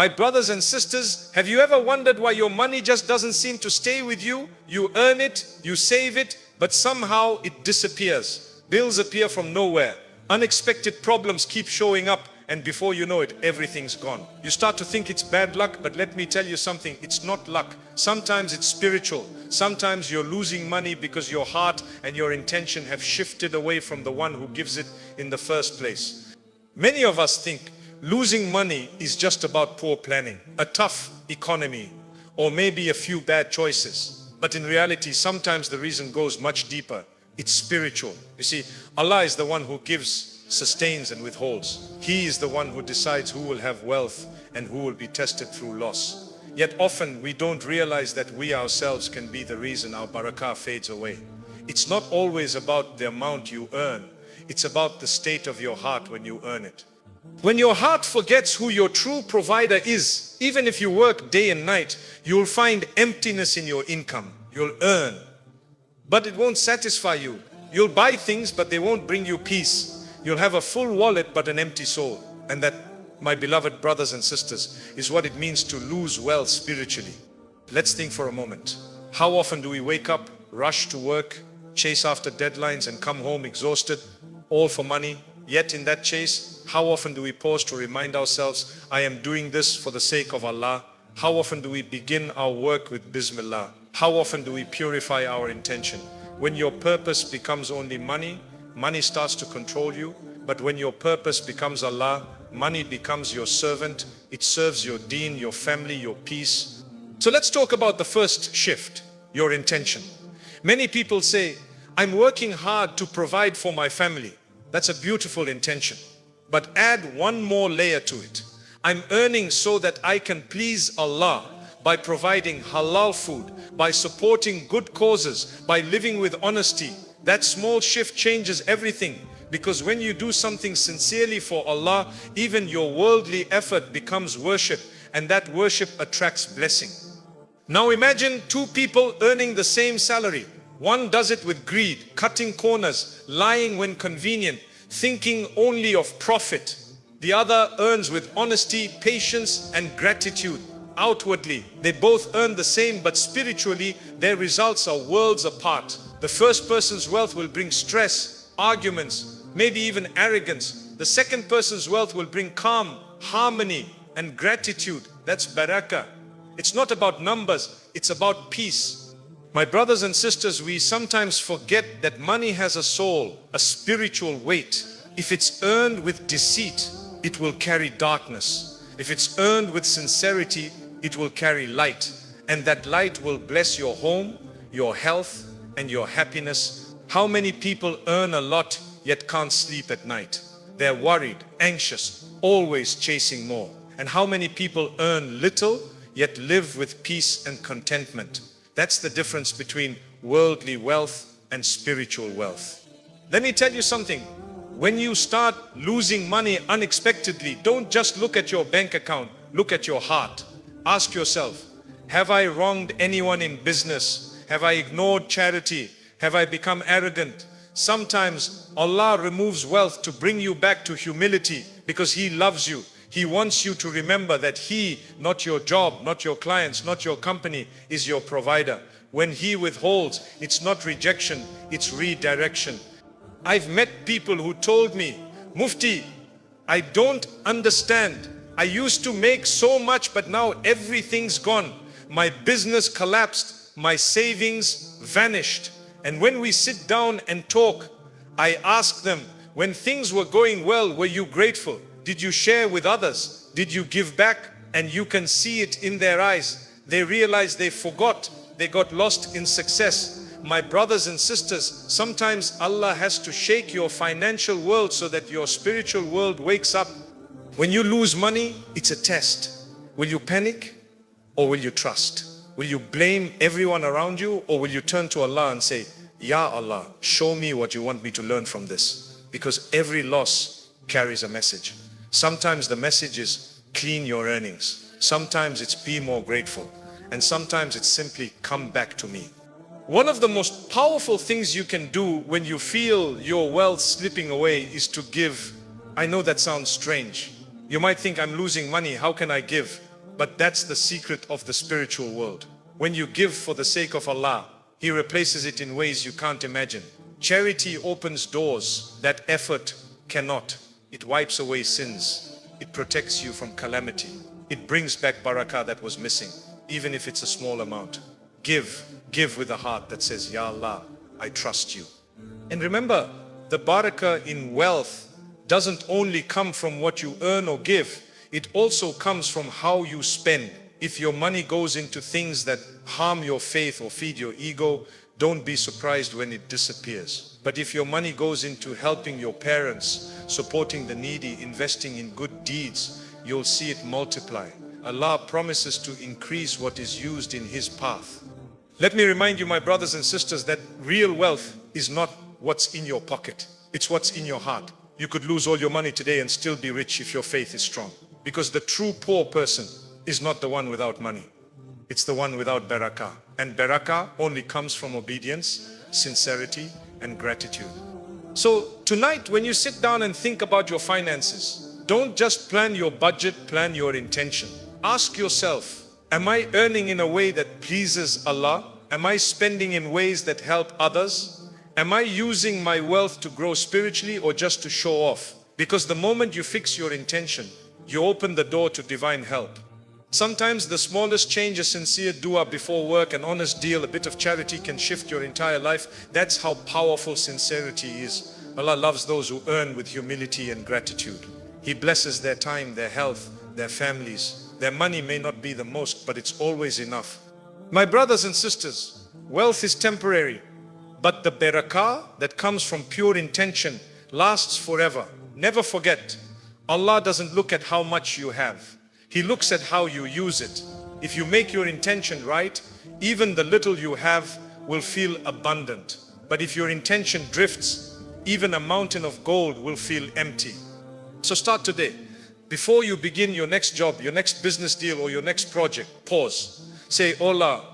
My brothers and sisters, have you ever wondered why your money just doesn't seem to stay with you? You earn it, you save it, but somehow it disappears. Bills appear from nowhere. Unexpected problems keep showing up, and before you know it, everything's gone. You start to think it's bad luck, but let me tell you something, it's not luck. Sometimes it's spiritual. Sometimes you're losing money because your heart and your intention have shifted away from the one who gives it in the first place. Many of us think losing money is just about poor planning, a tough economy, or maybe a few bad choices. But in reality, sometimes the reason goes much deeper. It's spiritual. You see, Allah is the one who gives, sustains and withholds. He is the one who decides who will have wealth and who will be tested through loss. Yet often we don't realize that we ourselves can be the reason our barakah fades away. It's not always about the amount you earn. It's about the state of your heart when you earn it. When your heart forgets who your true provider is, even if you work day and night, you'll find emptiness in your income. You'll earn, but it won't satisfy you. You'll buy things, but they won't bring you peace. You'll have a full wallet, but an empty soul. And that, my beloved brothers and sisters, is what it means to lose wealth spiritually. Let's think for a moment. How often do we wake up, rush to work, chase after deadlines and come home exhausted, all for money? Yet in that chase, how often do we pause to remind ourselves, I am doing this for the sake of Allah? How often do we begin our work with Bismillah? How often do we purify our intention? When your purpose becomes only money, money starts to control you. But when your purpose becomes Allah, money becomes your servant. It serves your deen, your family, your peace. So let's talk about the first shift, your intention. Many people say, I'm working hard to provide for my family. That's a beautiful intention. But add one more layer to it. I'm earning so that I can please Allah by providing halal food, by supporting good causes, by living with honesty. That small shift changes everything, because when you do something sincerely for Allah, even your worldly effort becomes worship, and that worship attracts blessing. Now imagine two people earning the same salary. One does it with greed, cutting corners, lying when convenient, thinking only of profit. The other earns with honesty, patience, and gratitude. Outwardly, they both earn the same, but spiritually, their results are worlds apart. The first person's wealth will bring stress, arguments, maybe even arrogance. The second person's wealth will bring calm, harmony, and gratitude. That's barakah. It's not about numbers, it's about peace. My brothers and sisters, we sometimes forget that money has a soul, a spiritual weight. If it's earned with deceit, it will carry darkness. If it's earned with sincerity, it will carry light. And that light will bless your home, your health, and your happiness. How many people earn a lot yet can't sleep at night? They're worried, anxious, always chasing more. And how many people earn little yet live with peace and contentment? That's the difference between worldly wealth and spiritual wealth. Let me tell you something. When you start losing money unexpectedly, don't just look at your bank account, look at your heart. Ask yourself, have I wronged anyone in business? Have I ignored charity? Have I become arrogant? Sometimes Allah removes wealth to bring you back to humility because He loves you. He wants you to remember that He, not your job, not your clients, not your company, is your provider. When He withholds, it's not rejection, it's redirection. I've met people who told me, Mufti, I don't understand. I used to make so much, but now everything's gone. My business collapsed, my savings vanished. And when we sit down and talk, I ask them, when things were going well, were you grateful? Did you share with others? Did you give back? And you can see it in their eyes. They realize they forgot. They got lost in success. My brothers and sisters, sometimes Allah has to shake your financial world so that your spiritual world wakes up. When you lose money, it's a test. Will you panic or will you trust? Will you blame everyone around you or will you turn to Allah and say, Ya Allah, show me what you want me to learn from this? Because every loss carries a message. Sometimes the message is clean your earnings. Sometimes it's be more grateful. And sometimes it's simply come back to me. One of the most powerful things you can do when you feel your wealth slipping away is to give. I know that sounds strange. You might think, I'm losing money, how can I give? But that's the secret of the spiritual world. When you give for the sake of Allah, He replaces it in ways you can't imagine. Charity opens doors that effort cannot. It wipes away sins. It protects you from calamity. It brings back barakah that was missing, even if it's a small amount. Give with a heart that says, Ya Allah, I trust you. And remember, the barakah in wealth doesn't only come from what you earn or give, it also comes from how you spend. If your money goes into things that harm your faith or feed your ego, don't be surprised when it disappears. But if your money goes into helping your parents, supporting the needy, investing in good deeds, you'll see it multiply. Allah promises to increase what is used in His path. Let me remind you, my brothers and sisters, that real wealth is not what's in your pocket. It's what's in your heart. You could lose all your money today and still be rich if your faith is strong. Because the true poor person is not the one without money. It's the one without barakah. And barakah only comes from obedience, sincerity, and gratitude. So tonight, when you sit down and think about your finances, don't just plan your budget, plan your intention. Ask yourself, am I earning in a way that pleases Allah? Am I spending in ways that help others? Am I using my wealth to grow spiritually or just to show off? Because the moment you fix your intention, you open the door to divine help. Sometimes the smallest change, a sincere dua before work, an honest deal, a bit of charity can shift your entire life. That's how powerful sincerity is. Allah loves those who earn with humility and gratitude. He blesses their time, their health, their families. Their money may not be the most, but it's always enough. My brothers and sisters, wealth is temporary, but the barakah that comes from pure intention lasts forever. Never forget, Allah doesn't look at how much you have. He looks at how you use it. If you make your intention right, even the little you have will feel abundant. But if your intention drifts, even a mountain of gold will feel empty. So start today. Before you begin your next job, your next business deal, or your next project, pause. Say, Allah,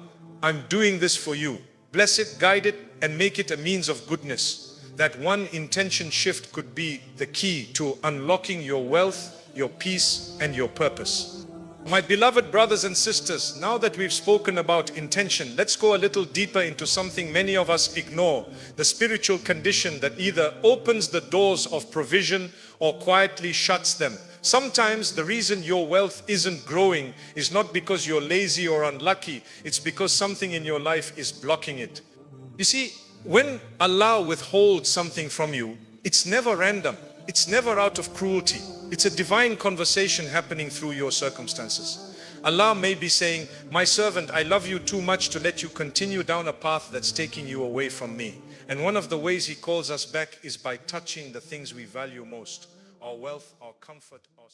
I'm doing this for you. Bless it, guide it, and make it a means of goodness. That one intention shift could be the key to unlocking your wealth, your peace, and your purpose. My beloved brothers and sisters, now that we've spoken about intention, let's go a little deeper into something many of us ignore, the spiritual condition that either opens the doors of provision or quietly shuts them. Sometimes the reason your wealth isn't growing is not because you're lazy or unlucky, it's because something in your life is blocking it. You see, when Allah withholds something from you, it's never random. It's never out of cruelty. It's a divine conversation happening through your circumstances. Allah may be saying, my servant, I love you too much to let you continue down a path that's taking you away from me. And one of the ways He calls us back is by touching the things we value most, our wealth, our comfort, our